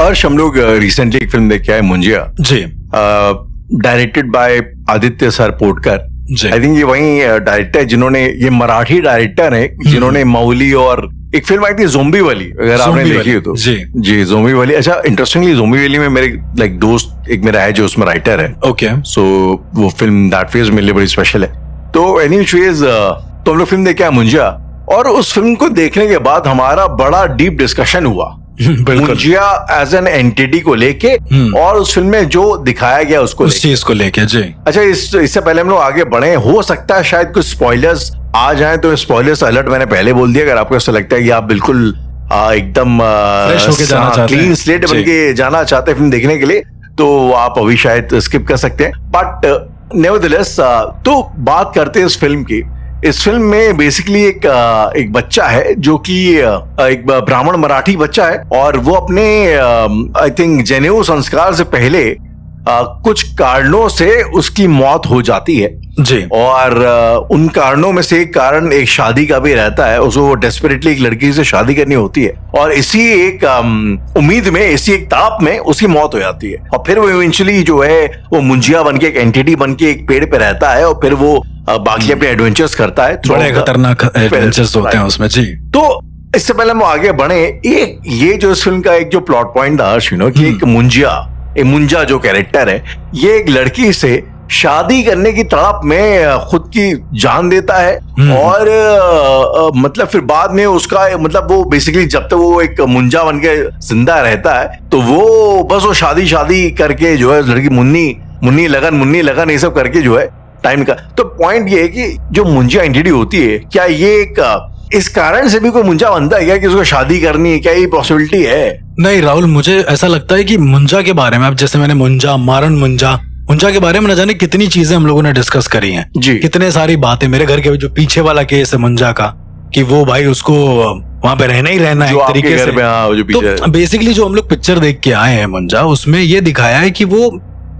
अर्श, हम लोग रिसेंटली एक फिल्म देख के आए, मुंजिया जी, डायरेक्टेड बाय आदित्य सरपोटकर। जी। आई थिंक ये वही डायरेक्टर है जिन्होंने, ये मराठी डायरेक्टर है जिन्होंने मौली और एक फिल्म आई थी ज़ोंबी वाली, अगर आपने देखी हो तो। जी, ज़ोंबी वाली। अच्छा, इंटरेस्टिंगली ज़ोंबी वाली में मेरे लाइक दोस्त एक मेरा है जो उसमें राइटर है। ओके। सो वो फिल्म दैट फेज मेरे लिए बड़ी स्पेशल है। तो एनीवेज तो हम लोग फिल्म देख के आए मुंजिया, और उस फिल्म को देखने के बाद हमारा बड़ा डीप डिस्कशन हुआ मुंजिया एज एन एंटिटी को लेके और उस फिल्म में जो दिखाया गया उसको, उस चीज को लेके। जी। अच्छा, इससे पहले हम लोग आगे बढ़े, हो सकता है शायद कुछ स्पॉयलर्स आ जाएं, तो स्पॉयलर्स अलर्ट मैंने पहले बोल दिया। अगर आपको ऐसा लगता है कि आप बिल्कुल एकदम फ्रेश होके जाना चाहते हैं, क्लीन स्लेट बन के जाना चाहते हैं फिल्म देखने के लिए, तो आप अभी शायद स्किप कर सकते हैं। बट नेवरदलेस तो बात करते हैं इस फिल्म की। इस फिल्म में बेसिकली एक बच्चा है जो कि एक ब्राह्मण मराठी बच्चा है, और वो अपने आई थिंक जनेऊ संस्कार से पहले कुछ कारणों से उसकी मौत हो जाती है। जी। और उन कारणों में से एक कारण एक शादी का भी रहता है। उसको डेस्परेटली एक लड़की से शादी करनी होती है, और इसी एक उम्मीद में, इसी एक ताप में उसकी मौत हो जाती है। और फिर वो इवेंचुअली जो है वो मुंजिया बन के, एक एंटिटी बन के एक पेड़ पे रहता है, और फिर वो बाकी अपने एडवेंचर्स करता है। बड़े खतरनाक एडवेंचर्स होते हैं उसमें। जी। तो इससे पहले हम आगे बढ़े, ये जो इस फिल्म का एक जो प्लॉट पॉइंट था कि एक मुंजा जो कैरेक्टर है, ये एक लड़की से शादी करने की तड़प में खुद की जान देता है, और मतलब फिर बाद में उसका मतलब वो बेसिकली जब तक वो एक मुंजा बन के जिंदा रहता है, तो वो बस वो शादी करके जो है लड़की मुन्नी लगन ये सब करके जो है टाइम का। तो पॉइंट ये है कि जो मुंजिया एंटिटी होती है, क्या ये एक इस कारण से भी कोई मुंजा बनता है क्या कि उसको शादी करनी है? क्या ये पॉसिबिलिटी है? नहीं राहुल, मुझे ऐसा लगता है कि मुंजा के बारे में, अब जैसे मैंने मारन मुंजा के बारे में न जाने कितनी चीजें हम लोगों ने डिस्कस करी हैं जी। कितने सारी बातें। मेरे घर के जो पीछे वाला केस है मुंजा का, कि वो भाई उसको वहां पे रहना ही रहना है एक तरीके से। तो बेसिकली जो हम लोग पिक्चर देख के आए हैं मुंजा, उसमें ये दिखाया है कि वो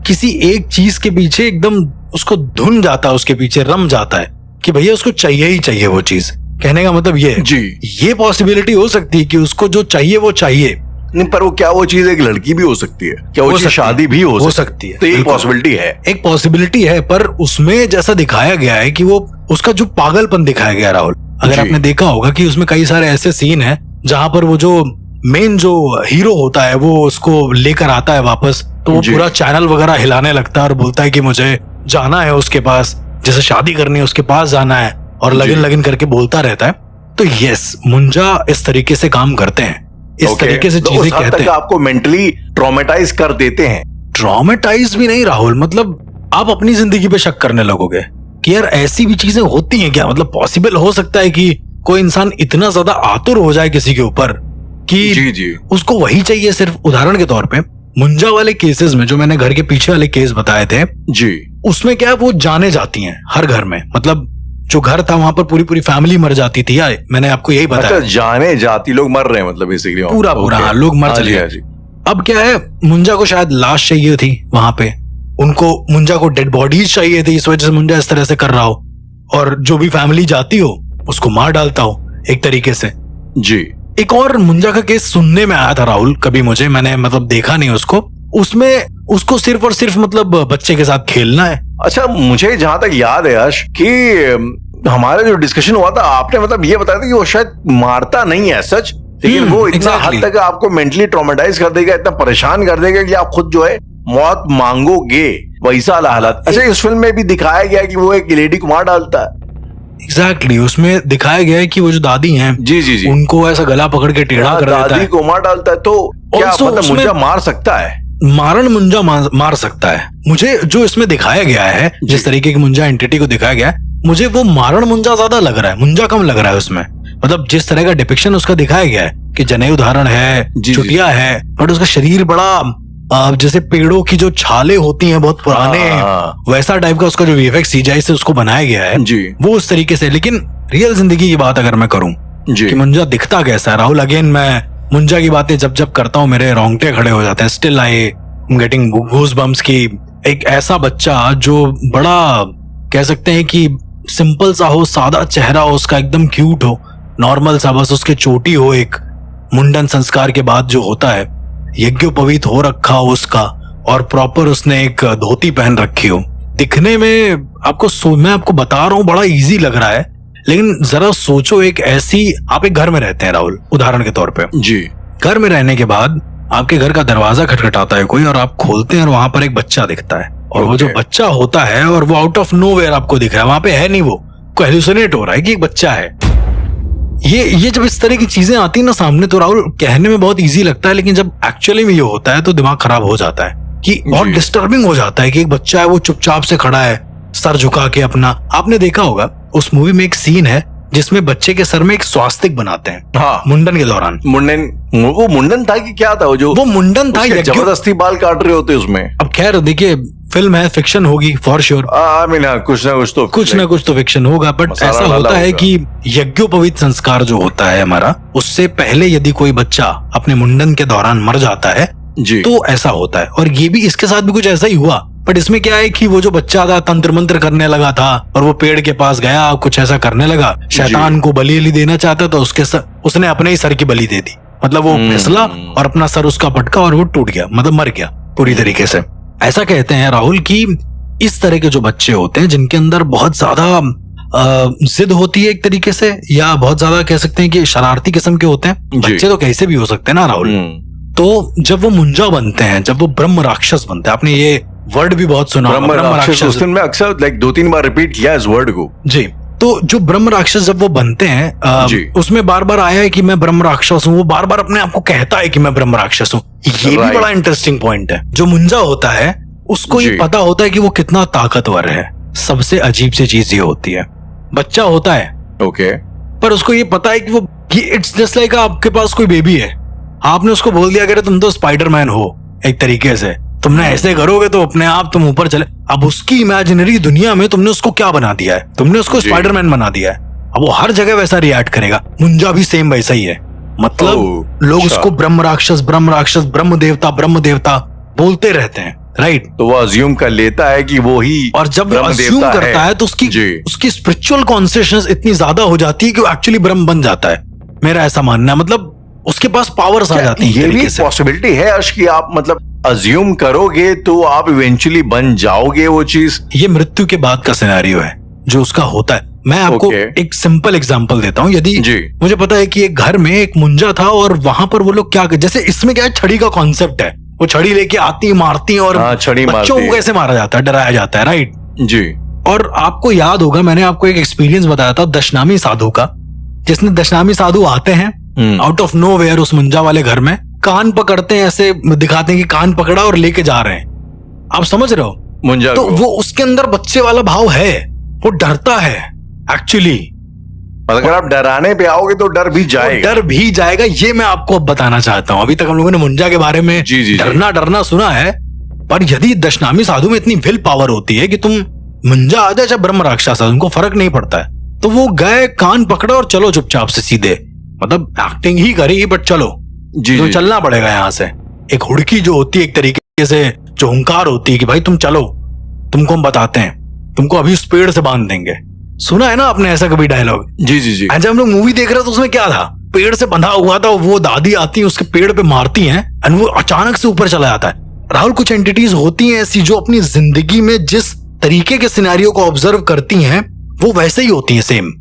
किसी एक चीज के पीछे एकदम उसको धुन जाता है, उसके पीछे रम जाता है कि भैया उसको चाहिए ही चाहिए वो चीज। कहने का मतलब ये जी, ये पॉसिबिलिटी हो सकती है कि उसको जो चाहिए वो चाहिए। नहीं, पर वो क्या वो चीज एक लड़की भी हो सकती है? क्या वो शादी भी हो सकती है? तो एक पॉसिबिलिटी है, एक पॉसिबिलिटी है। पर उसमें जैसा दिखाया गया है कि वो उसका जो पागलपन दिखाया गया राहुल, अगर आपने देखा होगा कि उसमें कई सारे ऐसे सीन हैं जहां पर वो जो मेन जो हीरो होता है वो उसको लेकर आता है वापस, तो वो पूरा चैनल वगैरह हिलाने लगता है और बोलता है कि मुझे जाना है उसके पास, जैसे शादी करनी है उसके पास जाना है, और लगन करके बोलता रहता है। तो यस, मुंजा इस तरीके से काम करते हैं, इस तरीके से चीजें कहते हैं, आपको मेंटली ट्रॉमेटाइज कर देते हैं। ट्रॉमेटाइज भी नहीं राहुल, मतलब आप अपनी जिंदगी पे शक करने लगोगे कि यार ऐसी भी चीजें होती हैं क्या? मतलब पॉसिबल हो सकता है कि कोई इंसान इतना ज्यादा आतुर हो जाए किसी के ऊपर कि जी। उसको वही चाहिए सिर्फ। उदाहरण के तौर पे मुंजा वाले केसेस में, जो मैंने घर के पीछे वाले केस बताए थे जी, उसमें क्या वो जाने जाती हैं हर घर में, मतलब जो घर था वहां पर पूरी फैमिली मर जाती थी। यार मैंने आपको यही बताया। अच्छा, जाने जाती लोग मर रहे हैं, मतलब बेसिकली पूरा लोग मर चले गए। अब क्या है, मुंजा को शायद लाश चाहिए थी वहां पे, उनको मुंजा को डेड बॉडीज चाहिए थी, इस वजह से मुंजा इस तरह से कर रहा हो, और जो भी फैमिली जाती हो उसको मार डालता हो एक तरीके से। जी। एक और मुंजा का केस सुनने में आया था राहुल, कभी मैंने मतलब देखा नहीं उसको, उसमें उसको सिर्फ और सिर्फ मतलब बच्चे के साथ खेलना है। अच्छा, मुझे जहां तक याद है यश कि हमारा जो डिस्कशन हुआ था, आपने मतलब ये बताया था कि वो शायद मारता नहीं है सच, लेकिन वो इतना हद तक आपको मेंटली ट्रॉमेटाइज कर देगा, इतना परेशान कर देगा कि आप खुद जो है मौत मांगोगे, वैसा हालत। अच्छा, इस फिल्म में भी दिखाया गया कि वो एक लेडी को मार डालता है। एग्जैक्टली, उसमें दिखाया गया है कि वो जो दादी हैं जी, उनको ऐसा गला पकड़ के टेढ़ा कर देता है, दादी को मार डालता है। तो क्या मतलब मुंजा मार सकता है? मारन मुंजा मार सकता है। मुझे जो इसमें दिखाया गया है, जिस तरीके की मुंजा एंटिटी को दिखाया गया है, मुझे वो मारन मुंजा ज्यादा लग रहा है, मुंजा कम लग रहा है उसमें। मतलब जिस तरह का डिपिक्शन उसका दिखाया गया है कि जनेऊ धारण है, चुटिया है, बट उसका शरीर बड़ा जैसे पेड़ों की जो छाले होती हैं बहुत पुराने, वैसा टाइप का उसका जो वीएफएक्स सीजीआई से उसको बनाया गया है जी, वो उस तरीके से। लेकिन रियल जिंदगी की बात अगर मैं करूं कि मुंजा दिखता कैसा है राहुल, अगेन मैं मुंजा की बातें जब करता हूं मेरे रोंगटे खड़े हो जाते हैं। Still I am getting goose bumps की एक ऐसा बच्चा जो बड़ा कह सकते हैं कि सिंपल सा हो, सादा चेहरा हो उसका, एकदम क्यूट हो, नॉर्मल सा, बस उसके चोटी हो एक मुंडन संस्कार के बाद जो होता है, यज्ञोपवीत हो रखा हो उसका, और प्रॉपर उसने एक धोती पहन रखी हो, दिखने में मैं आपको बता रहा हूँ बड़ा इजी लग रहा है, लेकिन जरा सोचो एक ऐसी, आप एक घर में रहते हैं राहुल, उदाहरण के तौर पे जी, घर में रहने के बाद आपके घर का दरवाजा खटखटाता है कोई, और आप खोलते हैं और वहां पर एक बच्चा दिखता है, और वो जो बच्चा होता है और वो आउट ऑफ नोवेयर आपको दिख रहा है, वहां पे है नहीं, वो को हेलुसिनेट हो रहा है कि एक बच्चा है। ये जब इस तरह की चीजें आती है ना सामने, तो राहुल कहने में बहुत इजी लगता है, लेकिन जब एक्चुअली में ये होता है तो दिमाग खराब हो जाता है, कि बहुत डिस्टर्बिंग हो जाता है कि एक बच्चा है वो चुपचाप से खड़ा है सर झुका के अपना। आपने देखा होगा उस मूवी में एक सीन है जिसमें बच्चे के सर में एक स्वास्तिक बनाते हैं, हाँ, मुंडन के दौरान। वो मुंडन था कि क्या था? वो मुंडन था, जबरदस्ती बाल काट रहे होते उसमें। अब खैर देखिए, फिल्म है, फिक्शन होगी फॉर श्योर, कुछ ना कुछ तो फिक्शन होगा, बट ऐसा होता है कि यज्ञोपवीत संस्कार जो होता है हमारा, उससे पहले यदि कोई बच्चा अपने मुंडन के दौरान मर जाता है तो ऐसा होता है। और ये भी इसके साथ भी कुछ ऐसा ही हुआ, बट इसमें क्या है कि वो जो बच्चा था तंत्र मंत्र करने लगा था, और वो पेड़ के पास गया, कुछ ऐसा करने लगा, शैतान को बलि देना चाहता था, उसने अपने ही सर की बलि दे दी, मतलब वो फिसला और अपना सर उसका पटका और वो टूट गया, मतलब मर गया पूरी तरीके से। ऐसा कहते हैं राहुल कि इस तरह के जो बच्चे होते हैं जिनके अंदर बहुत ज्यादा जिद होती है एक तरीके से, या बहुत ज्यादा कह सकते हैं कि शरारती किस्म के होते हैं, बच्चे तो कैसे भी हो सकते हैं ना राहुल, तो जब वो मुंजा बनते हैं, जब वो ब्रह्म राक्षस बनते हैं, आपने ये वर्ड भी बहुत सुना, ब्रह्म राक्षस, उस दिन मैं अक्सर 2-3 बार रिपीट किया इस वर्ड को जी। तो जो ब्रह्म राक्षस जब वो बनते हैं, उसमें बार बार आया है कि मैं ब्रह्म राक्षस हूँ, वो बार बार अपने आप को कहता है कि मैं ब्रह्म राक्षस हूँ। ये भी बड़ा इंटरेस्टिंग पॉइंट है। जो मुंजा होता है उसको ये पता होता है कि वो कितना ताकतवर है। सबसे अजीब सी चीज ये होती है, बच्चा होता है ओके, पर उसको ये पता है कि वो, इट्स जस्ट लाइक आपके पास कोई बेबी है, आपने उसको बोल दिया कि तुम तो स्पाइडरमैन हो, एक तरीके से तुमने ऐसे करोगे तो अपने आप तुम ऊपर चले। अब उसकी इमेजिनरी दुनिया में तुमने उसको क्या बना दिया है, तुमने उसको स्पाइडरमैन बना दिया है। अब वो हर जगह वैसा रिएक्ट करेगा। मुंजा भी सेम वैसा ही है, मतलब लोग उसको ब्रह्म राक्षस, ब्रह्म देवता बोलते रहते हैं, राइट। तो वो अज्यूम कर लेता है कि वो ही, और जब वो अज्यूम करता है तो उसकी स्पिरिचुअल कॉन्शियसनेस इतनी ज्यादा हो जाती है कि वो एक्चुअली ब्रह्म बन जाता है। मेरा ऐसा मानना है, मतलब उसके पास पावर्स आ जाती है। ये भी पॉसिबिलिटी है अर्श की आप मतलब अज्यूम करोगे तो आप इवेंचुअली बन जाओगे वो चीज। ये मृत्यु के बाद का सिनेरियो है जो उसका होता है। मैं आपको एक सिंपल एग्जांपल देता हूँ। यदि मुझे पता है कि एक घर में एक मुंजा था और वहां पर वो लोग क्या, जैसे इसमें क्या है, छड़ी का कॉन्सेप्ट है, वो छड़ी लेके आती मारती और बच्चों को कैसे मारा जाता है, डराया जाता है, राइट जी। और आपको याद होगा मैंने आपको एक एक्सपीरियंस बताया था दशनामी साधु का, जिसने दशनामी साधु आते हैं आउट ऑफ नोवेयर उस मुंजा वाले घर में, कान पकड़ते हैं, ऐसे दिखाते हैं कि कान पकड़ा और लेके जा रहे हैं। आप समझ रहे हो मुंजा तो वो उसके अंदर बच्चे वाला भाव है, वो डरता है एक्चुअली। अगर आप डराने पे आओगे तो डर भी जाएगा, ये मैं आपको अब बताना चाहता हूँ। अभी तक हम लोगों ने मुंजा के बारे में डरना सुना है, पर यदि दशनामी साधु में इतनी विल पावर होती है कि तुम मुंजा आ जाए चाहे ब्रह्म राक्षस, उनको फर्क नहीं पड़ता है, तो वो गए, कान पकड़ा और चलो चुपचाप से सीधे, मतलब एक्टिंग ही करी बट चलो तो चलना पड़ेगा यहाँ से। एक हुड़की जो होती है एक तरीके से, जो हुंकार होती है कि भाई तुम चलो, तुमको हम बताते हैं, तुमको अभी उस पेड़ से बांध देंगे। सुना है ना आपने ऐसा कभी डायलॉग? जी। जब हम लोग मूवी देख रहे थे तो उसमें क्या था, पेड़ से बंधा हुआ था, वो दादी आती है उसके पेड़ पे मारती हैं और वो अचानक से ऊपर चला जाता है। राहुल, कुछ एंटिटीज होती हैं ऐसी जो अपनी जिंदगी में जिस तरीके के सिनेरियो को ऑब्जर्व करती हैं वो वैसे ही होती है सेम।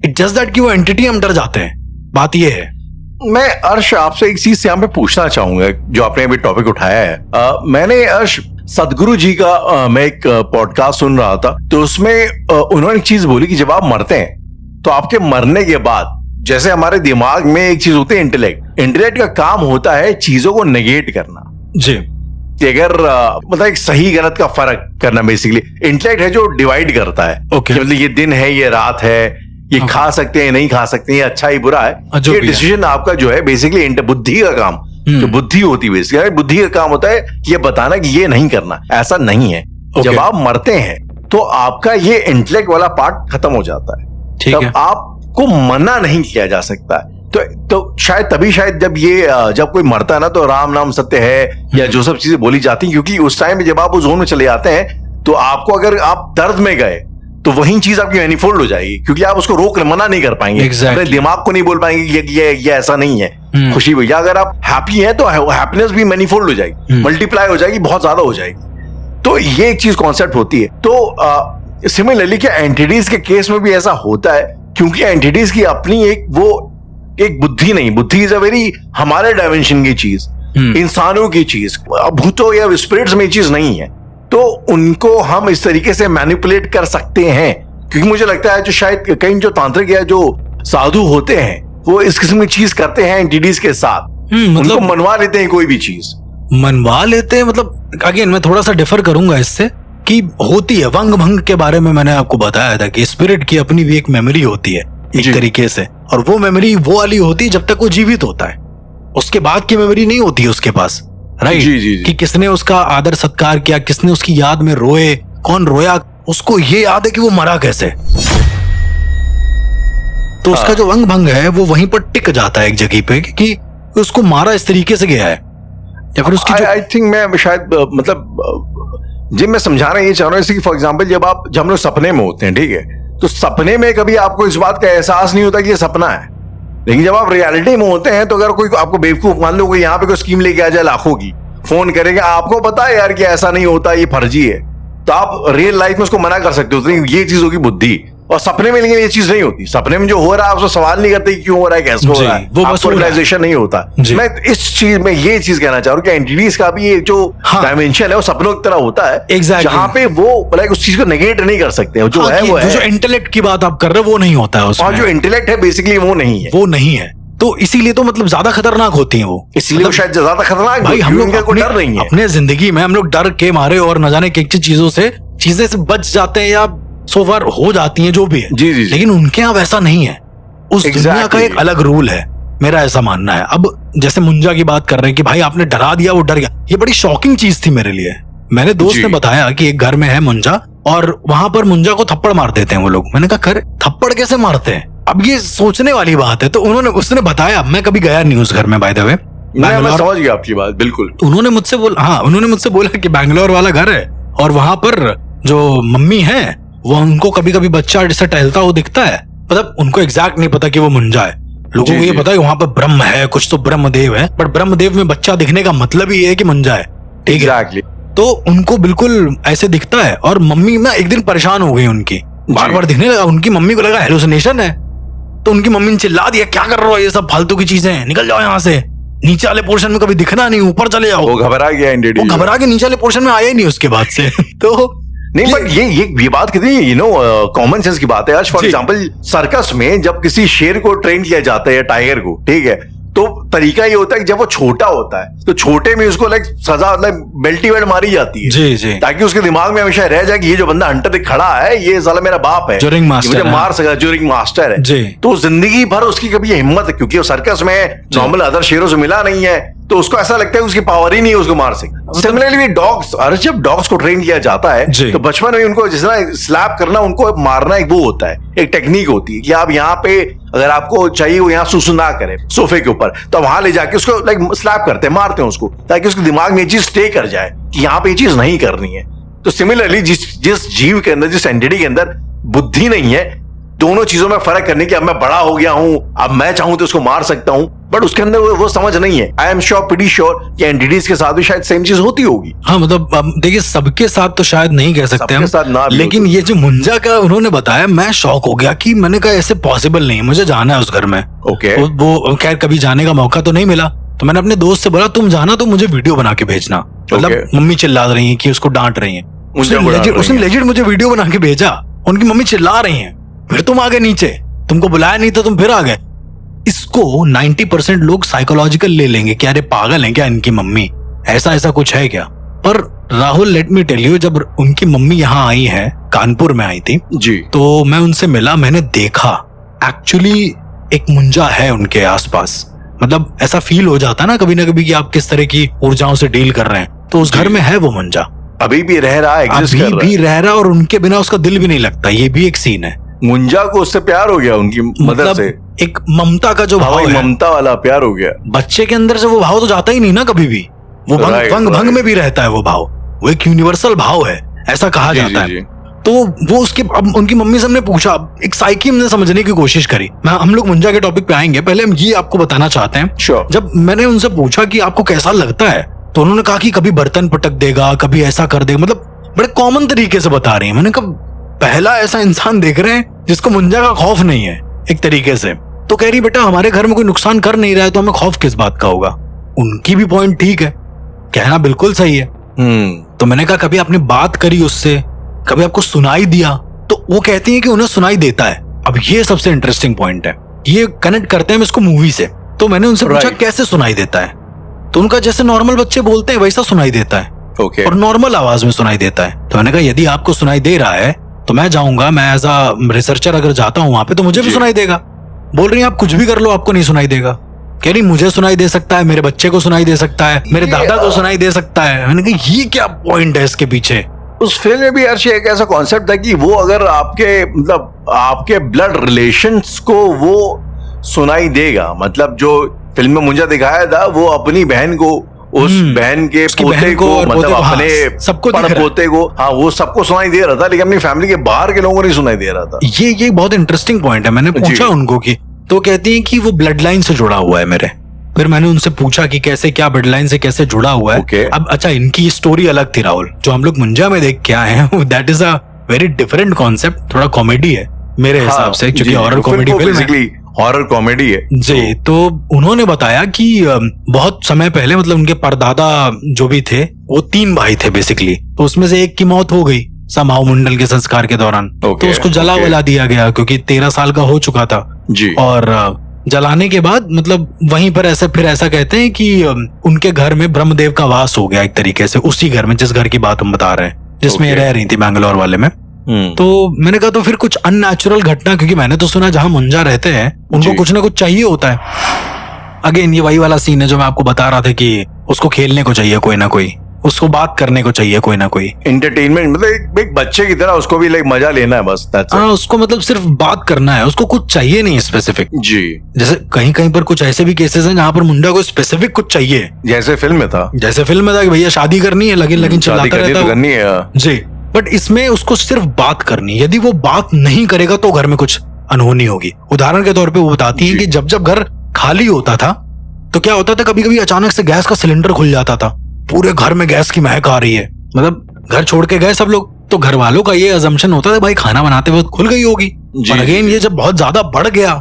इट जस्ट दैट कि वो एंटिटी हम डर जाते हैं, बात ये है। मैं अर्श आपसे एक चीज यहाँ पे पूछना चाहूंगा जो आपने अभी टॉपिक उठाया है। मैंने अर्श सदगुरु जी का मैं एक पॉडकास्ट सुन रहा था, तो उसमें उन्होंने एक चीज बोली कि जब आप मरते हैं तो आपके मरने के बाद जैसे हमारे दिमाग में एक चीज होती है इंटेलेक्ट का काम होता है चीजों को नेगेट करना जी, कि अगर मतलब एक सही गलत का फर्क करना। बेसिकली इंटेलेक्ट है जो डिवाइड करता है, मतलब ये दिन है, ये रात है, ये खा सकते हैं नहीं खा सकते हैं, ये अच्छा ही बुरा है, ये डिसीजन आपका जो है बेसिकली बुद्धि का काम, जो बुद्धि होती है बेसिकली बुद्धि का काम होता है ये बताना कि ये नहीं करना, ऐसा नहीं है। जब आप मरते हैं तो आपका ये इंटेलेक्ट वाला पार्ट खत्म हो जाता है, तब आपको मना नहीं किया जा सकता। तो शायद तभी जब कोई मरता है ना तो राम नाम सत्य है या जो सब चीजें बोली जाती हैं, क्योंकि उस टाइम में जब आप उस जोन में चले जाते हैं तो आपको, अगर आप दर्द में गए तो वही चीज आपकी मैनिफोल्ड हो जाएगी, क्योंकि आप उसको मना नहीं कर पाएंगे। अपने दिमाग को नहीं बोल पाएंगे ये ऐसा नहीं है, खुशी भैया अगर आप हैप्पी हैं तो हैप्पीनेस भी मैनीफोल्ड हो जाएगी, मल्टीप्लाई हो जाएगी, बहुत ज्यादा हो जाएगी। तो ये एक चीज कॉन्सेप्ट होती है। तो सिमिलरली क्या एंटिटीज के केस में भी ऐसा होता है, क्योंकि एंटिटीज की अपनी एक बुद्धि नहीं, बुद्धि इज अ वेरी हमारे डायमेंशन की चीज, इंसानों की चीज, भूतों या स्पिरिट्स में चीज नहीं है। तो उनको हम इस तरीके से मैनिपुलेट कर सकते हैं, क्योंकि मुझे लगता है जो शायद कई जो तांत्रिक या जो साधु होते हैं वो इस किस्म की चीज करते हैं एंटिटीज के साथ, मतलब उनको मनवा लेते हैं, कोई भी चीज मनवा लेते हैं। मतलब अगेन मैं थोड़ा सा डिफर करूंगा इससे कि होती है वंग भंग के बारे में मैंने आपको बताया था कि स्पिरिट की अपनी भी एक मेमोरी होती है एक तरीके से, और वो मेमोरी वो वाली होती है जब तक वो जीवित होता है, उसके बाद की मेमोरी नहीं होती है उसके पास, राइट? कि किसने उसका आदर सत्कार किया, किसने उसकी याद में रोए, कौन रोया, उसको ये याद है कि वो मरा कैसे। तो उसका जो अंग भंग है वो वहीं पर टिक जाता है एक जगह पे कि उसको मारा इस तरीके से गया है, या फिर उसकी आई थिंक मैं शायद मतलब जब मैं समझाना ये चाह रहा हूँ, जैसे कि फॉर एग्जांपल जब हम लोग सपने में होते हैं, ठीक है, तो सपने में कभी आपको इस बात का एहसास नहीं होता कि ये सपना है, लेकिन जब आप रियलिटी में होते हैं तो अगर कोई आपको बेवकूफ मान लो, कोई यहाँ पे कोई स्कीम लेके आ जाए लाखों की, फोन करेगा, आपको पता है यार कि ऐसा नहीं होता, ये फर्जी है, तो आप रियल लाइफ में उसको मना कर सकते हो, तो ये चीज होगी बुद्धि। और सपने में लेकिन ये चीज नहीं होती, सपने में जो हो रहा है उसको सवाल नहीं करते क्यों हो रहा है, कैसे हो रहा है, वो बस रियलाइजेशन नहीं होता। मैं इस चीज में ये चीज कहना चाह रहा हूँ कि एंटिटीज का भी एक जो डायमेंशन है वो सपनों की तरह होता है, जहाँ पे वो लाइक उस चीज को नेगेट नहीं कर सकते, जो है वो है। जो इंटेलेक्ट की बात आप कर रहे हो वो नहीं होता है उसमें, और जो इंटेलेक्ट है बेसिकली वो नहीं है, वो नहीं है, तो इसीलिए तो मतलब ज्यादा खतरनाक होती हैं वो, इसलिए मतलब शायद ज्यादा खतरनाक भाई हम लोग को डर नहीं है अपने जिंदगी में, हम लोग डर के मारे और न जाने किन चीजों से बच जाते हैं या सो फार हो जाती हैं जो भी है, जी। लेकिन उनके यहाँ वैसा नहीं है, उस दुनिया का एक अलग रूल है, मेरा ऐसा मानना है। अब जैसे मुंजा की बात कर रहे हैं कि भाई आपने डरा दिया, वो डर गया, ये बड़ी शॉकिंग चीज थी मेरे लिए। मेरे दोस्त ने बताया कि एक घर में है मुंजा और वहां पर मुंजा को थप्पड़ मार देते हैं वो लोग। मैंने कहा खैर थप्पड़ कैसे मारते हैं, अब ये सोचने वाली बात है। तो उसने बताया, मैं कभी गया नहीं उस घर में बाय द वे, मैं समझ गया आपकी बात बिल्कुल। उन्होंने मुझसे बोला कि बैंगलोर वाला घर है और वहां पर जो मम्मी है वो उनको कभी कभी बच्चा जैसे टहलता हुआ दिखता है, मतलब उनको एग्जैक्ट नहीं पता कि वो मुंजा है, लोगों को ये पता है वहां पर ब्रह्म है, कुछ तो ब्रह्मदेव है, बट ब्रह्मदेव में बच्चा दिखने का मतलब ही है कि मुंजा है, ठीक है। तो उनको बिल्कुल ऐसे दिखता है और मम्मी ना एक दिन परेशान हो गई, उनकी बार बार दिखने लगा, उनकी मम्मी को लगा हेलुसिनेशन है, तो उनकी मम्मी ने चिल्ला दिया क्या कर रहे हो, ये सब फालतू की चीजें, निकल जाओ यहाँ से, नीचे वाले पोर्शन में कभी दिखना नहीं, ऊपर चले जाओ। वो घबरा गया, वो घबरा के नीचे वाले पोर्शन में आया ही नहीं उसके बाद से। तो नहीं, बट ये बात कितनी कॉमन सेंस की बात है। आज फॉर एग्जांपल सर्कस में जब किसी शेर को ट्रेन किया जाता है, टाइगर को, ठीक है, तो तरीका ये होता है कि जब वो छोटा होता है तो छोटे में उसको लाइक सजा, लाइक बेल्टी वेट मारी जाती है, जी, ताकि उसके दिमाग में हमेशा रह जाए कि ये जो बंदा हंटर खड़ा है ये साला मेरा बाप है, जो मुझे मार सका, जो रिंग मास्टर है। तो जिंदगी भर उसकी कभी हिम्मत है, क्योंकि वो सर्कस में नॉर्मल अदर शेरों से मिला नहीं है, तो उसको ऐसा लगता है उसकी पावर ही नहीं है उसको मार सके। सिमिलरली डॉग्स, अरे जब डॉग्स को ट्रेन किया जाता है तो बचपन में उनको जिस तरह स्लैप करना, उनको मारना एक वो होता है, एक टेक्निक होती है कि आप यहाँ पे अगर आपको चाहिए वो यहाँ सुसु ना करे सोफे के ऊपर, तो वहां ले जाके उसको लाइक स्लैप करते हैं, मारते हैं उसको, ताकि उसके दिमाग में ये चीज स्टे कर जाए कि यहाँ पे ये चीज नहीं करनी है। तो सिमिलरली जिस जीव के अंदर, जिस एंटिटी के अंदर बुद्धि नहीं है, दोनों चीजों में फर्क करने की, अब मैं बड़ा हो गया हूं, अब मैं चाहूं तो उसको मार सकता हूं, बट उसके अंदर वो समझ नहीं है। I am sure, pretty sure कि एंटिटीज के साथ भी शायद सेम चीज होती होगी। हाँ, मतलब देखिए सबके साथ तो शायद नहीं कह सकते हम, लेकिन ये जो मुंजा का उन्होंने बताया, मैं शॉक हो गया कि मैंने कहा ऐसे पॉसिबल नहीं, मुझे जाना है उस घर में। ओके, वो खैर कभी जाने का मौका तो नहीं मिला, तो मैंने अपने दोस्त से बोला तुम जाना तो मुझे वीडियो बना के भेजना, मतलब मम्मी चिल्ला रही है कि उसको डांट रही है, उसने लेजिट मुझे वीडियो बना के भेजा, उनकी मम्मी चिल्ला रही है, फिर तुम आ गए नीचे, तुमको बुलाया नहीं तो तुम फिर आ गए। इसको 90% लोग साइकोलॉजिकल ले लेंगे कि अरे पागल है क्या इनकी मम्मी, ऐसा कुछ है क्या। पर Rahul let me tell you, जब उनकी मम्मी यहाँ आई है, कानपुर में आई थी जी, तो मैं उनसे मिला, मैंने देखा एक्चुअली एक मुंजा है उनके आसपास, मतलब ऐसा फील हो जाता है ना कभी कि आप किस तरह की ऊर्जाओं से डील कर रहे हैं, तो उस घर में है वो मुंजा, अभी भी रह रहा है, अभी भी रह रहा है, और उनके बिना उसका दिल भी नहीं लगता, ये भी एक सीन है। मुंजा को उससे प्यार हो गया, उनकी मदद से एक ममता का जो भाव है, ममता वाला प्यार हो गया। बच्चे के अंदर से वो भाव तो जाता ही नहीं ना कभी भी, वो भंग में भी रहता है वो भाव, वो एक यूनिवर्सल भाव है, ऐसा कहा जाता है। तो वो उसके अब उनकी मम्मी से हमने पूछा, एक साइकी हमने समझने की कोशिश करी। हम लोग मुंजा के टॉपिक पे आएंगे, पहले हम ये आपको बताना चाहते हैं। Sure. जब मैंने उनसे पूछा कि आपको कैसा लगता है, तो उन्होंने कहा कि कभी बर्तन पटक देगा, कभी ऐसा कर देगा, मतलब बड़े कॉमन तरीके से बता रही है। मैंने कहा पहला ऐसा इंसान देख रहे हैं जिसको मुंजा का खौफ नहीं है एक तरीके से। तो कह रही बेटा हमारे घर में कोई नुकसान कर नहीं रहा है तो हमें खौफ किस बात का होगा। उनकी भी पॉइंट ठीक है, कहना बिल्कुल सही है। तो मैंने कहा कभी आपने बात करी उससे, कभी आपको सुनाई दिया? तो वो कहती है कि उन्हें सुनाई देता है। अब ये सबसे इंटरेस्टिंग पॉइंट है, ये कनेक्ट करते हैं हम इसको मूवी से। तो मैंने उनसे पूछा कैसे सुनाई देता है, तो उनका जैसे नॉर्मल बच्चे बोलते हैं वैसा सुनाई देता है। Okay. और नॉर्मल आवाज में सुनाई देता है। तो मैंने कहा यदि आपको सुनाई दे रहा है तो मैं जाऊंगा, मैं एज अ रिसर्चर अगर जाता हूं वहां पे तो मुझे भी सुनाई देगा। बोल रही है आप कुछ भी कर लो आपको नहीं सुनाई देगा। कह रही मुझे सुनाई दे सकता है, मेरे बच्चे को सुनाई दे सकता है, मेरे दादा को सुनाई दे सकता है। मैंने कहा ये क्या पॉइंट है इसके पीछे? उस फिल्म में भी अर्श एक ऐसा कॉन्सेप्ट था कि वो अगर आपके मतलब आपके ब्लड रिलेशंस को वो सुनाई देगा, मतलब जो फिल्म में मुंजा दिखाया था वो अपनी बहन को, उस बहन के पोते को, मतलब अपने सबको पोते को, हाँ वो सबको सुनाई दे रहा था, लेकिन अपनी फैमिली के बाहर के लोगों को नहीं सुनाई दे रहा था। ये बहुत इंटरेस्टिंग पॉइंट है। मैंने पूछा उनको कि, तो कहती है कि वो ब्लड लाइन से जुड़ा हुआ है मेरे। फिर मैंने उनसे पूछा कि कैसे, क्या ब्लड लाइन से कैसे जुड़ा हुआ है। Okay. अब अच्छा इनकी स्टोरी अलग थी राहुल, जो हम लोग मुंजा में देख के आए हैं that is a very different concept, थोड़ा कॉमेडी है मेरे हिसाब से, क्योंकि हॉरर कॉमेडी फिल्म है, हॉरर कॉमेडी है जी। तो उन्होंने बताया कि बहुत समय पहले, मतलब उनके परदादा जो भी थे वो 3 भाई थे बेसिकली, तो उसमें से एक की मौत हो गई समाव मुंडल के संस्कार के दौरान। तो उसको जला वला दिया गया क्योंकि 13 साल का हो चुका था जी। और जलाने के बाद मतलब वहीं पर ऐसे फिर ऐसा कहते हैं कि उनके घर में ब्रह्मदेव का वास हो गया एक तरीके से, उसी घर में जिस घर की बात हम बता रहे हैं, जिसमें रह रही थी बैंगलोर वाले में। तो मैंने कहा तो फिर कुछ अननेचुरल घटना, क्योंकि मैंने तो सुना जहां मुंजा रहते हैं उनको कुछ ना कुछ चाहिए होता है। अगेन ये वही वाला सीन है जो मैं आपको बता रहा था कि उसको खेलने को चाहिए कोई ना कोई, उसको बात करने को चाहिए कोई ना कोई, एंटरटेनमेंट, मतलब एक बच्चे की तरह उसको भी लाइक मजा लेना है बस। हाँ उसको मतलब सिर्फ बात करना है, उसको कुछ चाहिए नहीं स्पेसिफिक जी। जैसे कहीं कहीं पर कुछ ऐसे भी केसेस हैं जहाँ पर मुंडा को स्पेसिफिक कुछ चाहिए, जैसे फिल्म में था कि भैया शादी करनी है, लेकिन चिल्लाता रहता करनी है जी। बट इसमें उसको सिर्फ बात करनी है, यदि वो बात नहीं करेगा तो घर में कुछ अनहोनी होगी। उदाहरण के तौर पे वो बताती है कि जब जब घर खाली होता था तो क्या होता था, कभी कभी अचानक से गैस का सिलेंडर खुल जाता था, पूरे घर में गैस की महक आ रही है, मतलब घर छोड़ के गए सब लोग, तो घर वालों का ये अजम्पशन होता था भाई खाना बनाते वक्त खुल गई होगी। पर अगेन ये जब बहुत ज्यादा बढ़ गया,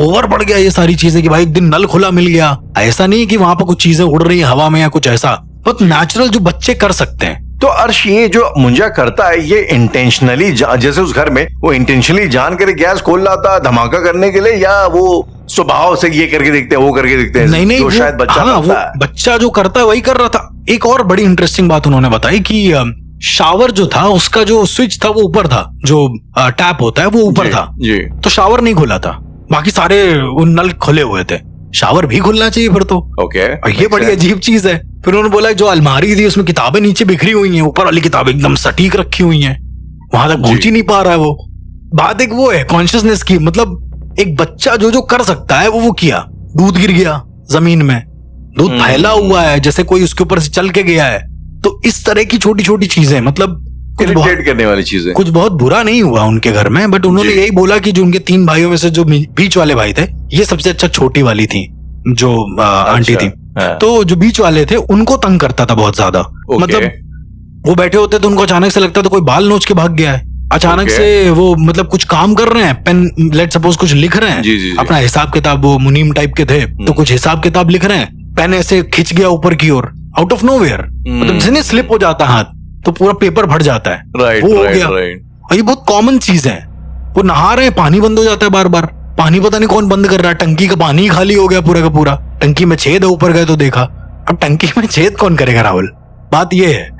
ओवर बढ़ गया ये सारी चीजें कि भाई एक दिन नल खुला मिल गया, ऐसा नहीं कि वहां पर कुछ चीजें उड़ रही है हवा में या कुछ ऐसा, बहुत नेचुरल जो बच्चे कर सकते हैं। तो अर्श ये जो मुंजा करता है ये इंटेंशनली, जैसे उस घर में वो इंटेंशनली जान कर गैस खोल रहा था धमाका करने के लिए, या वो स्वभाव से ये करके देखते हैं वो करके देखते हैं? नहीं जो शायद बच्चा वो बच्चा जो करता है वही कर रहा था। एक और बड़ी इंटरेस्टिंग बात उन्होंने बताई कि शावर जो था उसका जो स्विच था वो ऊपर था, जो टैप होता है वो ऊपर था जी। तो शावर नहीं खुला था, बाकी सारे नल खुले हुए थे, शावर भी खुलना चाहिए फिर तो। ओके, ये बड़ी अजीब चीज है। फिर उन्होंने बोला जो अलमारी थी उसमें किताबें नीचे बिखरी हुई हैं, ऊपर वाली किताबें एकदम सटीक रखी हुई हैं, वहां तक पहुंच ही नहीं पा रहा है वो। बात एक वो है कॉन्शियसनेस की, मतलब एक बच्चा जो जो कर सकता है वो किया। दूध गिर गया जमीन में, दूध फैला हुआ है जैसे कोई उसके ऊपर से चल के गया है, तो इस तरह की छोटी छोटी चीजें, मतलब इरिटेट करने वाली चीजें। कुछ बहुत बुरा नहीं हुआ उनके घर में, बट उन्होंने यही बोला कि जो उनके 3 भाइयों में से जो बीच वाले भाई थे, ये सबसे अच्छा छोटी वाली थी जो आंटी थी, तो जो बीच वाले थे उनको तंग करता था बहुत ज्यादा। मतलब वो बैठे होते तो उनको अचानक से लगता था कोई बाल नोच के भाग गया है, अचानक से वो मतलब कुछ काम कर रहे हैं, पेन लेट सपोज कुछ लिख रहे हैं, अपना हिसाब किताब, वो मुनीम टाइप के थे तो कुछ हिसाब किताब लिख रहे हैं, पेन ऐसे खिंच गया ऊपर की ओर आउट ऑफ नोवेयर, मतलब जिसने स्लिप हो जाता हाथ तो पूरा पेपर फट जाता है, वो हो गया। और ये बहुत कॉमन चीज है। वो नहा रहे हैं, पानी बंद हो जाता है बार बार, पानी पता नहीं कौन बंद कर रहा है, टंकी का पानी खाली हो गया पूरा का पूरा, टंकी में छेद है, ऊपर गए तो देखा, अब टंकी में छेद कौन करेगा राहुल, बात ये है।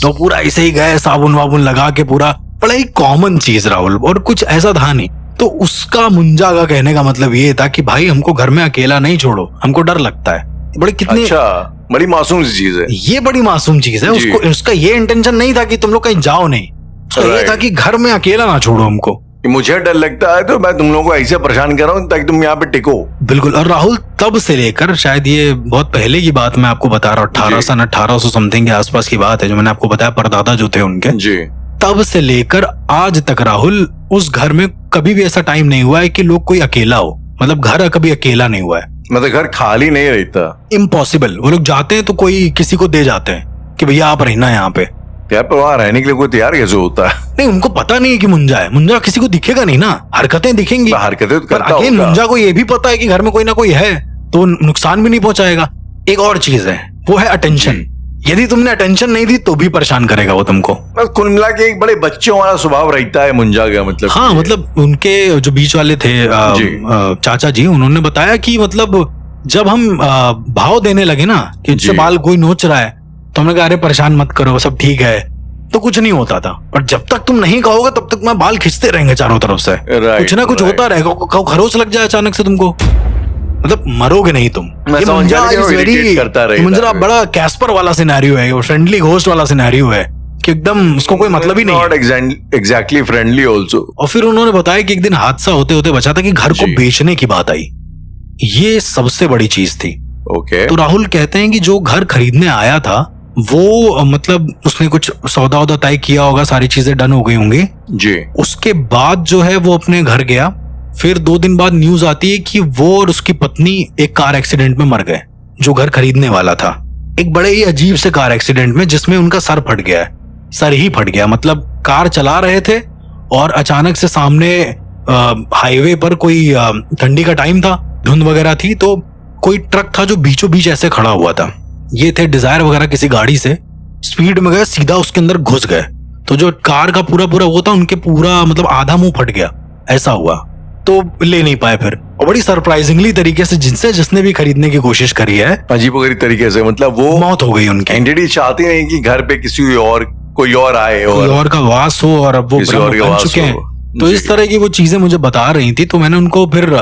तो पूरा ऐसे ही गए साबुन वाबुन लगा के, पूरा बड़ा ही कॉमन चीज राहुल, और कुछ ऐसा था नहीं। तो उसका मुंजा का कहने का मतलब ये था कि भाई हमको घर में अकेला नहीं छोड़ो, हमको डर लगता है। बड़ी कितनी बड़ी मासूम चीज है ये, बड़ी मासूम चीज है। उसको उसका ये इंटेंशन नहीं था कि तुम लोग कहीं जाओ नहीं, उसका ये था कि घर में अकेला ना छोड़ो हमको, मुझे डर लगता है तो मैं तुम लोगों को ऐसे परेशान कर रहा हूँ ताकि तुम यहाँ पे टिको। बिल्कुल। और राहुल तब से लेकर, शायद ये बहुत पहले की बात मैं आपको बता रहा हूँ, 1800 समथिंग के आसपास की बात है, जो मैंने आपको बताया परदादा जो थे उनके जी, तब से लेकर आज तक राहुल उस घर में कभी भी ऐसा टाइम नहीं हुआ है कि लोग कोई अकेला हो, मतलब घर कभी अकेला नहीं हुआ है। मतलब घर खाली नहीं रहता। इम्पॉसिबल। वो लोग जाते हैं तो कोई किसी को दे जाते हैं कि भैया आप रहना यहाँ पे। यार पर वहां रहने के लिए कोई तैयार कैसे होता है? नहीं, उनको पता नहीं है कि मुंजा है। मुंजा किसी को दिखेगा नहीं ना, हरकतें दिखेंगी। हरकतें तो करता अगेन होगा। मुंजा को ये भी पता है कि घर में कोई ना कोई है तो नुकसान भी नहीं पहुंचाएगा। एक और चीज है, वो है अटेंशन। यदि तुमने अटेंशन नहीं दी तो भी परेशान करेगा वो तुमको। बस कुल मिला के एक बड़े बच्चों वाला स्वभाव रहता है मुंजा का। मतलब हाँ, मतलब उनके जो बीच वाले थे चाचा जी, उन्होंने बताया कि मतलब जब हम भाव देने लगे ना कि इससे बाल कोई नोच रहा है तो हमने कहा अरे परेशान मत करो, सब ठीक है, तो कुछ नहीं होता था। और जब तक तुम नहीं कहोगे तब तक मैं बाल खींचते रहेंगे चारों तरफ से। कुछ ना कुछ होता रहेगा। खरोच लग जाए अचानक से तुमको, मतलब मरोगे नहीं तुम। ये मुंजा बड़ा कैस्पर वाला सिनेरियो है, फ्रेंडली घोस्ट वाला सिनेरियो है कि एकदम उसको कोई मतलब ही नहीं है। Exactly friendly also. और फिर उन्होंने बताया कि एक दिन हादसा होते होते बचा था कि घर को बेचने की बात आई। ये सबसे बड़ी चीज थी। ओके। तो राहुल कहते हैं कि जो घर खरीदने आया था वो मतलब उसने कुछ सौदा वौदा तय किया होगा, सारी चीजें डन हो गई होंगी जी। उसके बाद जो है वो अपने घर गया। फिर 2 दिन बाद न्यूज आती है कि वो और उसकी पत्नी एक कार एक्सीडेंट में मर गए, जो घर खरीदने वाला था। एक बड़े ही अजीब से कार एक्सीडेंट में जिसमें उनका सर फट गया है। सर ही फट गया, मतलब कार चला रहे थे और अचानक से सामने हाईवे पर कोई ठंडी का टाइम था, धुंध वगैरह थी, तो कोई ट्रक था जो बीचों बीच ऐसे खड़ा हुआ था। ये थे डिजायर वगैरह किसी गाड़ी से, स्पीड में गए, सीधा उसके अंदर घुस गए। तो जो कार का पूरा वो था, उनके पूरा मतलब आधा मुंह फट गया, ऐसा हुआ। तो ले नहीं पाए फिर। और बड़ी सरप्राइजिंगली तरीके से जिसने भी खरीदने की कोशिश करी है, अजीबोगरीब तरीके से, मतलब वो मौत हो गई उनकी। एंटिटी चाहती नहीं कि घर पे किसी और कोई और आए कोई और का वास हो, और अब वो बन चुके हैं। तो इस तरह की वो चीजें मुझे बता रही थी। तो मैंने उनको फिर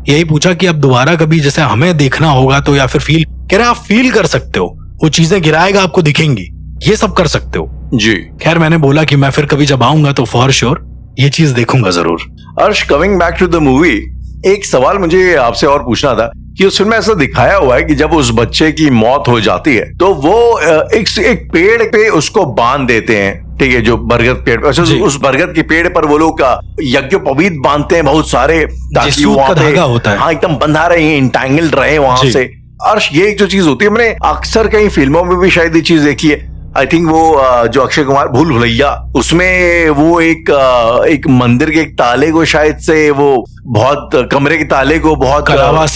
यही पूछा कि अब दोबारा कभी जैसे हमें देखना होगा तो, या फिर फील, कह रहे आप फील कर सकते हो, वो चीजें गिराएगा आपको दिखेंगी, ये सब कर सकते हो जी। खैर मैंने बोला कि मैं फिर कभी जब आऊंगा तो फॉर श्योर ये चीज देखूंगा जरूर। Arsh, coming back to the movie, एक सवाल मुझे आपसे और पूछना था कि उस फिल्म में ऐसा दिखाया हुआ है कि जब उस बच्चे की मौत हो जाती है तो वो एक पेड़ पे उसको बांध देते हैं, ठीक है, जो बरगद पेड़ पे, उस बरगद के पेड़ पर वो लोग यज्ञोपवीत बांधते हैं बहुत सारे, ताकि वो वहां पे होता है। हाँ एकदम बंधा रहे, इंटैंगल्ड रहे वहां से। अर्श, ये एक जो चीज होती है, मैंने अक्सर कई फिल्मों में भी शायद ये चीज देखी है। आई थिंक वो जो अक्षय कुमार भूल भुलैया, उसमें वो एक मंदिर के एक ताले को शायद से वो बहुत कमरे के ताले को बहुत कलावे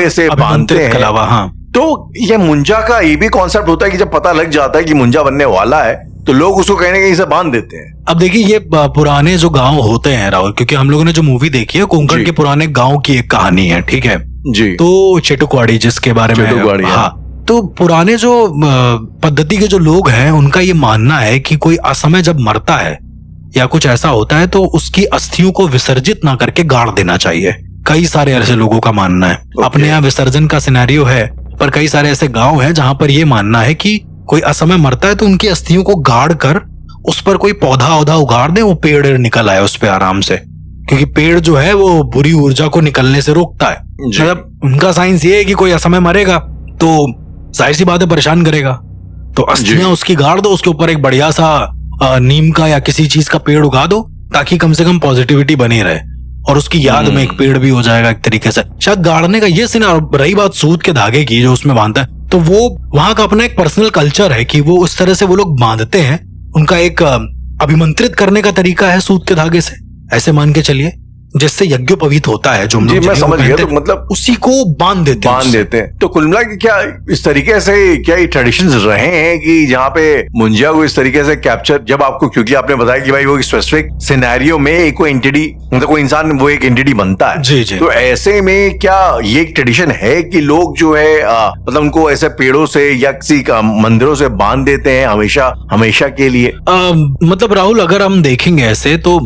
से बांधते हैं। कलावा, हाँ। तो ये मुंजा का ये भी कॉन्सेप्ट होता है कि जब पता लग जाता है कि मुंजा बनने वाला है तो लोग उसको कहीं ना कहीं से बांध देते हैं। अब देखिए, ये पुराने जो गांव होते हैं राहुल, क्योंकि हम लोगों ने जो मूवी देखी है कोंकण के पुराने गांव की एक कहानी है, ठीक है जी। तो चेटुकवाड़ी जिसके बारे में, हाँ, तो पुराने जो पद्धति के जो लोग हैं उनका ये मानना है कि कोई असमय जब मरता है या कुछ ऐसा होता है तो उसकी अस्थियों को विसर्जित ना करके गाड़ देना चाहिए। कई सारे ऐसे लोगों का मानना है। अपने यहाँ विसर्जन का सिनेरियो है, पर कई सारे ऐसे गांव हैं जहां पर ये मानना है कि कोई असमय मरता है तो उनकी अस्थियों को गाड़ कर उस पर कोई पौधा औधा उगाड़ दे, वो पेड़ निकल आए उस पे आराम से, क्योंकि पेड़ जो है वो बुरी ऊर्जा को निकलने से रोकता है। मतलब उनका साइंस ये है कि कोई असमय मरेगा तो जाहिर सी बात है परेशान करेगा, तो अस्थियां उसकी गाड़ दो, उसके ऊपर एक बढ़िया सा नीम का या किसी चीज का पेड़ उगा दो, ताकि कम से कम पॉजिटिविटी बनी रहे और उसकी याद में एक पेड़ भी हो जाएगा एक तरीके से। शायद गाड़ने का ये सीन। रही बात सूत के धागे की जो उसमें बांधता है, तो वो वहां का अपना एक पर्सनल कल्चर है कि वो उस तरह से वो लोग बांधते हैं। उनका एक अभिमंत्रित करने का तरीका है सूत के धागे से, ऐसे मान के चलिए, जिससे यज्ञोपवीत होता है जो हम लोग, मैं समझ गया। तो मतलब उसी को बांध देते हैं। तो कुल मिला के क्या इस तरीके से क्या ये ट्रेडिशंस रहे हैं कि जहाँ पे मुंजिया को इस तरीके से कैप्चर, जब आपको, क्योंकि आपने बताया कि भाई वो स्पेसिफिक सिनेरियो में एक कोई एंटिटी, मतलब कोई इंसान वो एक एंटिटी बनता है जी जी। तो ऐसे में क्या ये एक ट्रेडिशन है कि लोग जो है मतलब उनको ऐसे पेड़ों से या किसी मंदिरों से बांध देते हैं हमेशा के लिए? मतलब राहुल, अगर हम देखेंगे ऐसे तो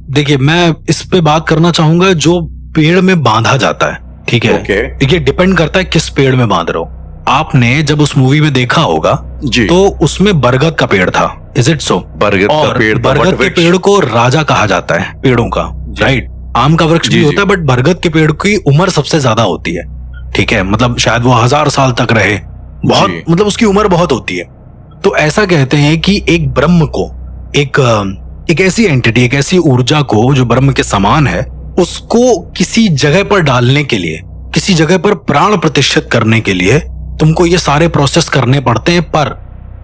देखिए, मैं इस पे बात करना चाहूंगा जो पेड़ में बांधा जाता है, ठीक है। देखिए, डिपेंड करता है किस पेड़ में बांध रहे हो। आपने जब उस मूवी में देखा होगा जी, तो उसमें बरगद का पेड़ था, इज इट सो? बरगद के पेड़ को राजा कहा जाता है पेड़ों का, राइट। आम का वृक्ष भी होता है, बट बरगद के पेड़ की उम्र सबसे ज्यादा होती है, ठीक है। मतलब शायद वो 1000 साल तक रहे, बहुत, मतलब उसकी उम्र बहुत होती है। तो ऐसा कहते हैं कि एक ब्रह्म को एक ऐसी एंटिटी, एक ऐसी ऊर्जा को जो ब्रह्म के समान है, उसको किसी जगह पर डालने के लिए, किसी जगह पर प्राण प्रतिष्ठित करने के लिए तुमको ये सारे प्रोसेस करने पड़ते हैं। पर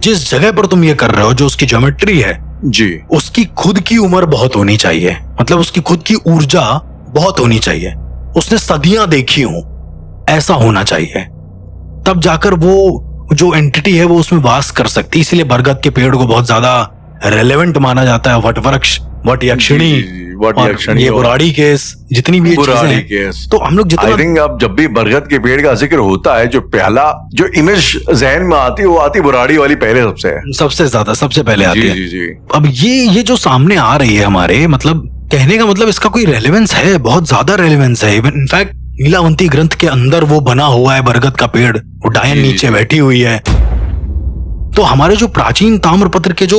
जिस जगह पर तुम ये कर रहे हो, जो उसकी ज्योमेट्री है जी, उसकी खुद की उम्र बहुत होनी चाहिए, मतलब उसकी खुद की ऊर्जा बहुत होनी चाहिए, उसने सदियां देखी हो, ऐसा होना चाहिए, तब जाकर वो जो एंटिटी है वो उसमें वास कर सकती है। इसीलिए बरगद के पेड़ को बहुत ज्यादा रेलेवेंट माना जाता है। वट वृक्ष, वट यक्षिणी, और ये बुराड़ी केस, जितनी भी चीजें हैं, तो हम लोग जितना आई थिंक अब जब भी बरगद के पेड़ का जिक्र होता है, जो पहला जो इमेज जहन में आती है वो आती बुराड़ी वाली पहले सबसे ज्यादा, सबसे पहले आती है। जी जी। अब ये जो सामने आ रही है हमारे, मतलब कहने का मतलब इसका कोई रेलेवेंस है, बहुत ज्यादा रेलेवेंस है। इवन इनफैक्ट नीलावंती ग्रंथ के अंदर वो बना हुआ है बरगद का पेड़, वो डायन नीचे बैठी हुई है। तो हमारे जो प्राचीन ताम्रपत्र के जो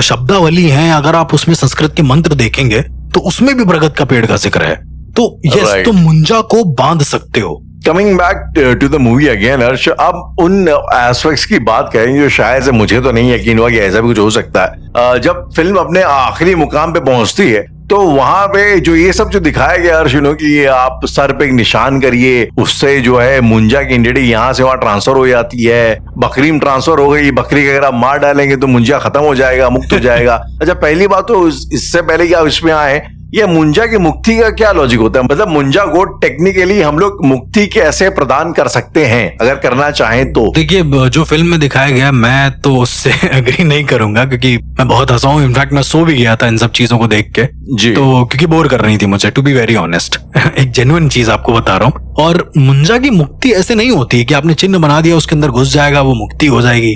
शब्दावली हैं, अगर आप उसमें संस्कृत के मंत्र देखेंगे तो उसमें भी बरगद का पेड़ का जिक्र है। तो यस, तुम मुंजा को बांध सकते हो। Coming back to the movie again Harsh, अब उन एस्पेक्ट्स की बात करें जो शायद से मुझे तो नहीं यकीन हुआ कि ऐसा भी कुछ हो सकता है। जब फिल्म अपने आखिरी मुकाम पे पहुंचती है तो वहां पे जो ये सब जो दिखाया गया हर्ष, कि आप सर पे एक निशान करिए, उससे जो है मुंजा की एंटिटी यहाँ से वहां ट्रांसफर हो जाती है, बकरी में ट्रांसफर हो गई, बकरी का अगर आप मार डालेंगे तो मुंजा खत्म हो जाएगा, मुक्त हो जाएगा। अच्छा, पहली बात तो इससे पहले कि आप इसमें आए, ये मुंजा की मुक्ति का क्या लॉजिक होता है? मतलब मुंजा को टेक्निकली हम लोग मुक्ति कैसे प्रदान कर सकते हैं अगर करना चाहें तो? देखिए, जो फिल्म में दिखाया गया, मैं तो उससे एग्री नहीं करूंगा, क्योंकि मैं बहुत हंसा हूं। इनफैक्ट मैं सो भी गया था इन सब चीजों को देख के जी। तो क्योंकि बोर कर रही थी मुझे, टू बी वेरी ऑनेस्ट। एक जेन्युइन चीज आपको बता रहा हूँ। और मुंजा की मुक्ति ऐसे नहीं होती कि आपने चिन्ह बना दिया, उसके अंदर घुस जाएगा, वो मुक्ति हो जाएगी।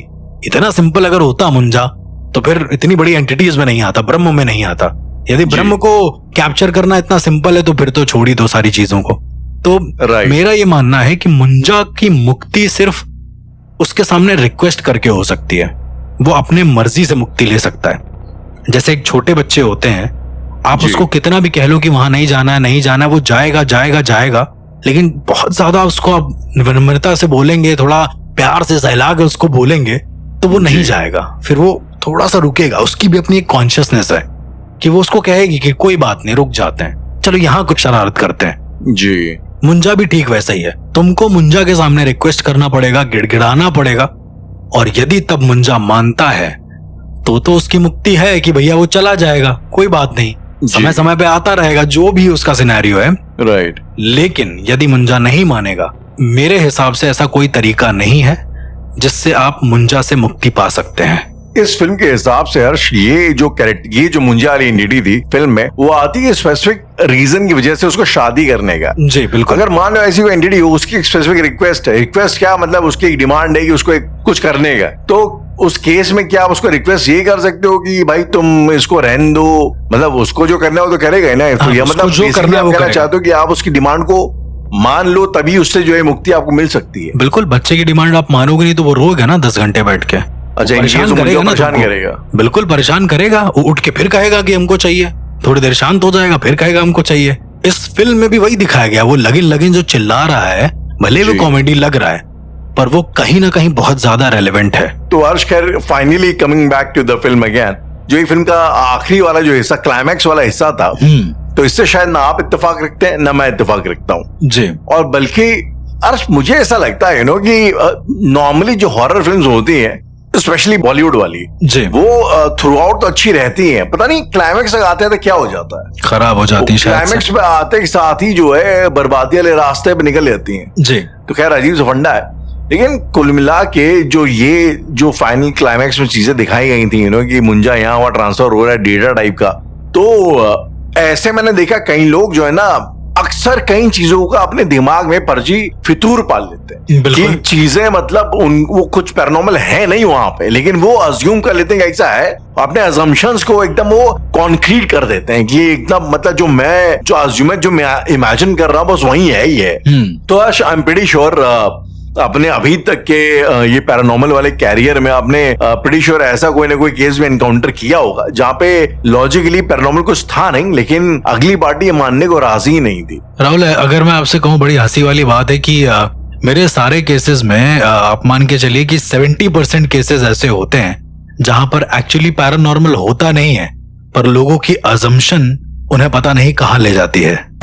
इतना सिंपल अगर होता मुंजा तो फिर इतनी बड़ी एंटिटीज में नहीं आता, ब्रह्म में नहीं आता। यदि ब्रह्म को कैप्चर करना इतना सिंपल है तो फिर तो छोड़ ही दो सारी चीजों को। तो मेरा ये मानना है कि मुंजा की मुक्ति सिर्फ उसके सामने रिक्वेस्ट करके हो सकती है। वो अपने मर्जी से मुक्ति ले सकता है। जैसे एक छोटे बच्चे होते हैं, आप उसको कितना भी कह लो कि वहां नहीं जाना है, नहीं जाना है, वो जाएगा जाएगा जाएगा। लेकिन बहुत ज्यादा उसको आप विनम्रता से बोलेंगे, थोड़ा प्यार से सहला के उसको बोलेंगे तो वो नहीं जाएगा। फिर वो थोड़ा सा रुकेगा। उसकी भी अपनी एक कॉन्शियसनेस है कि वो उसको कहेगी कि कोई बात नहीं, रुक जाते हैं, चलो यहाँ कुछ शरारत करते हैं। जी, मुंजा भी ठीक वैसा ही है। तुमको मुंजा के सामने रिक्वेस्ट करना पड़ेगा, गिड़गिड़ाना पड़ेगा, और यदि तब मुंजा मानता है तो उसकी मुक्ति है कि भैया वो चला जाएगा, कोई बात नहीं, समय समय पे आता रहेगा, जो भी उसका सिनेरियो है। राइट। लेकिन यदि मुंजा नहीं मानेगा, मेरे हिसाब से ऐसा कोई तरीका नहीं है जिससे आप मुंजा से मुक्ति पा सकते हैं। इस फिल्म के हिसाब से हर्ष, ये जो मुंजा वाली एंटिटी थी फिल्म में, वो आती है स्पेसिफिक रीजन की वजह से, उसको शादी करने का। जी बिल्कुल। अगर मान लो ऐसी कोई एंटिटी हो, उसकी एक स्पेसिफिक रिक्वेस्ट है। रिक्वेस्ट क्या मतलब? उसकी एक डिमांड है कि उसको कुछ करने का। तो उस केस में क्या आप उसको रिक्वेस्ट ये कर सकते हो कि भाई तुम इसको रहने दो, मतलब उसको जो करना है वो तो करेगा ही ना। तो ये मतलब जो करना है वो कहना चाहते हो कि आप उसकी डिमांड को मान लो, तभी उससे जो है मुक्ति आपको मिल सकती है। बिल्कुल। बच्चे की डिमांड आप मानोगे नहीं तो वो रोएगा ना 10 घंटे बैठ के। अच्छा, परेशान करेगा। बिल्कुल परेशान करेगा। वो उठ के फिर कहेगा कि हमको चाहिए, थोड़ी देर शांत हो जाएगा, फिर कहेगा हमको चाहिए। इस फिल्म में भी वही दिखाया गया। वो लगिन लगिन जो चिल्ला रहा है, भले वो कॉमेडी लग रहा है, पर वो कहीं ना कहीं बहुत ज्यादा रेलेवेंट है। तो हर्ष, खैर finally coming back to the film again, जो ये फिल्म का आखिरी वाला जो हिस्सा, क्लाइमैक्स वाला हिस्सा था, तो इससे शायद ना आप इत्तेफाक रखते हैं ना मैं इत्तेफाक रखता हूँ जी। और बल्कि हर्ष, मुझे ऐसा लगता है कि नॉर्मली जो हॉरर फिल्म्स होती हैं, स्पेशली बॉलीवुड वाली जी, वो थ्रू आउट तो अच्छी रहती हैं, पता नहीं क्लाइमैक्स तक आते हैं तो क्या हो जाता है, खराब हो जाती है। क्लाइमैक्स पे आते के साथ ही जो है बर्बादी वाले रास्ते पे निकल जाती हैं जी। तो खैर अजीब सा फंडा है। लेकिन कुल मिला के जो फाइनल क्लाइमैक्स में चीजें दिखाई गई थी, कि मुंजा यहाँ वहां ट्रांसफर हो रहा है, डेटा टाइप का, तो ऐसे मैंने देखा कई लोग जो है ना, अक्सर कई चीजों का अपने दिमाग में पर्ची फितूर पाल लेते हैं कि चीजें मतलब वो कुछ पैरानॉर्मल है नहीं वहां पे, लेकिन वो अज्यूम कर लेते हैं ऐसा है, अपने अजम्पशंस को एकदम वो कॉन्क्रीट कर देते हैं कि एकदम मतलब जो मैं इमेजिन कर रहा हूं बस वही है ही है। तो आई एम प्रीटी श्योर अपने अभी तक के ये पैरानॉर्मल वाले कैरियर में आपने प्रीटी श्योर ऐसा कोई ना कोई केस में एनकाउंटर किया होगा जहां पे लॉजिकली पैरानॉर्मल कुछ था नहीं, लेकिन अगली पार्टी ये मानने को राजी ही नहीं थी। राहुल, अगर मैं आपसे कहूं, बड़ी हंसी वाली बात है कि मेरे सारे केसेस में आप मान के चलिए कि 70% केसेस ऐसे होते हैं जहां पर एक्चुअली पैरानॉर्मल होता नहीं है, पर लोगों की अजम्पशन उन्हें पता नहीं कहां ले जाती है।